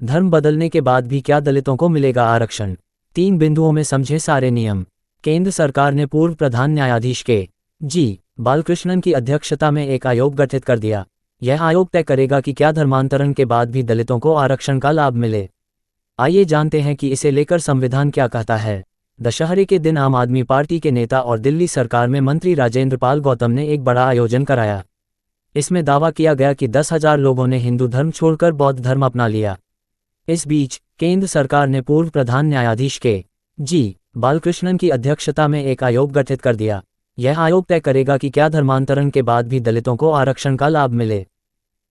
धर्म बदलने के बाद भी क्या दलितों को मिलेगा आरक्षण? 3 बिंदुओं में समझे सारे नियम। केंद्र सरकार ने पूर्व प्रधान न्यायाधीश के जी बालकृष्णन की अध्यक्षता में एक आयोग गठित कर दिया। यह आयोग तय करेगा कि क्या धर्मांतरण के बाद भी दलितों को आरक्षण का लाभ मिले। आइए जानते हैं कि इसे लेकर संविधान क्या कहता है। दशहरे के दिन आम आदमी पार्टी के नेता और दिल्ली सरकार में मंत्री राजेंद्र पाल गौतम ने एक बड़ा आयोजन कराया। इसमें दावा किया गया कि 10,000 लोगों ने हिंदू धर्म छोड़कर बौद्ध धर्म अपना लिया। इस बीच केंद्र सरकार ने पूर्व प्रधान न्यायाधीश के जी बालकृष्णन की अध्यक्षता में एक आयोग गठित कर दिया। यह आयोग तय करेगा कि क्या धर्मांतरण के बाद भी दलितों को आरक्षण का लाभ मिले।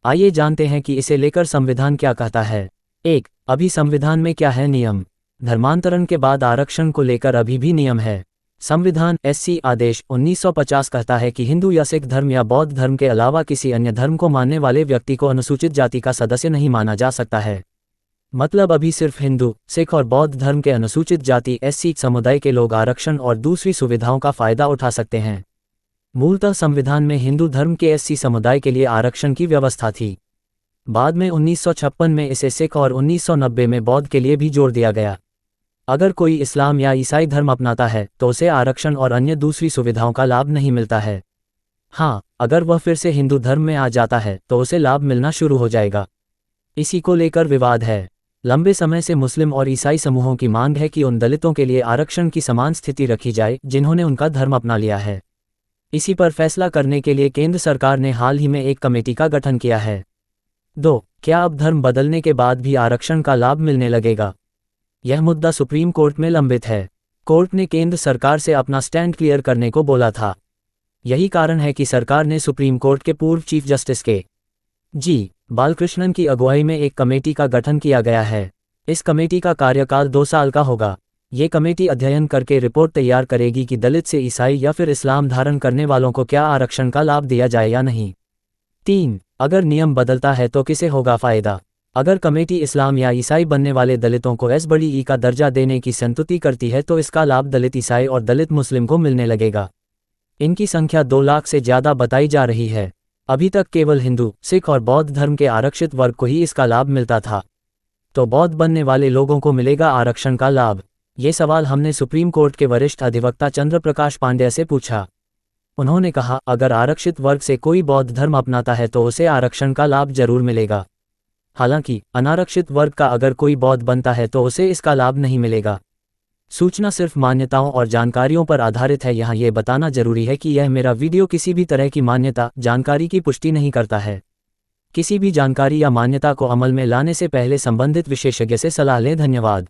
आइए जानते हैं कि इसे लेकर संविधान क्या कहता है। 1. अभी संविधान में क्या है नियम? धर्मांतरण के बाद आरक्षण को लेकर अभी भी नियम है। संविधान SC आदेश 1950 कहता है कि हिंदू या सिख धर्म या बौद्ध धर्म के अलावा किसी अन्य धर्म को मानने वाले व्यक्ति को अनुसूचित जाति का सदस्य नहीं माना जा सकता है। मतलब अभी सिर्फ हिंदू, सिख और बौद्ध धर्म के अनुसूचित जाति SC समुदाय के लोग आरक्षण और दूसरी सुविधाओं का फायदा उठा सकते हैं। मूलतः संविधान में हिंदू धर्म के SC समुदाय के लिए आरक्षण की व्यवस्था थी। बाद में 1956 में इसे सिख और 1990 में बौद्ध के लिए भी जोड़ दिया गया। अगर कोई इस्लाम या ईसाई धर्म अपनाता है तो उसे आरक्षण और अन्य दूसरी सुविधाओं का लाभ नहीं मिलता है। हाँ, अगर वह फिर से हिंदू धर्म में आ जाता है तो उसे लाभ मिलना शुरू हो जाएगा। इसी को लेकर विवाद है। लंबे समय से मुस्लिम और ईसाई समूहों की मांग है कि उन दलितों के लिए आरक्षण की समान स्थिति रखी जाए जिन्होंने उनका धर्म अपना लिया है। इसी पर फैसला करने के लिए केंद्र सरकार ने हाल ही में एक कमेटी का गठन किया है। 2. क्या अब धर्म बदलने के बाद भी आरक्षण का लाभ मिलने लगेगा? यह मुद्दा सुप्रीम कोर्ट में लंबित है। कोर्ट ने केंद्र सरकार से अपना स्टैंड क्लियर करने को बोला था। यही कारण है कि सरकार ने सुप्रीम कोर्ट के पूर्व चीफ जस्टिस के जी बालकृष्णन की अगुवाई में एक कमेटी का गठन किया गया है। इस कमेटी का कार्यकाल 2 साल का होगा। ये कमेटी अध्ययन करके रिपोर्ट तैयार करेगी कि दलित से ईसाई या फिर इस्लाम धारण करने वालों को क्या आरक्षण का लाभ दिया जाए या नहीं। 3. अगर नियम बदलता है तो किसे होगा फायदा? अगर कमेटी इस्लाम या ईसाई बनने वाले दलितों को SE का दर्जा देने की संतुति करती है तो इसका लाभ दलित ईसाई और दलित मुस्लिम को मिलने लगेगा। इनकी संख्या 2 लाख से ज़्यादा बताई जा रही है। अभी तक केवल हिंदू, सिख और बौद्ध धर्म के आरक्षित वर्ग को ही इसका लाभ मिलता था। तो बौद्ध बनने वाले लोगों को मिलेगा आरक्षण का लाभ? ये सवाल हमने सुप्रीम कोर्ट के वरिष्ठ अधिवक्ता चंद्र प्रकाश पांड्या से पूछा। उन्होंने कहा, अगर आरक्षित वर्ग से कोई बौद्ध धर्म अपनाता है तो उसे आरक्षण का लाभ जरूर मिलेगा। हालांकि अनारक्षित वर्ग का अगर कोई बौद्ध बनता है तो उसे इसका लाभ नहीं मिलेगा। सूचना सिर्फ मान्यताओं और जानकारियों पर आधारित है। यहाँ ये बताना जरूरी है कि यह मेरा वीडियो किसी भी तरह की मान्यता, जानकारी की पुष्टि नहीं करता है। किसी भी जानकारी या मान्यता को अमल में लाने से पहले संबंधित विशेषज्ञ से सलाह लें। धन्यवाद।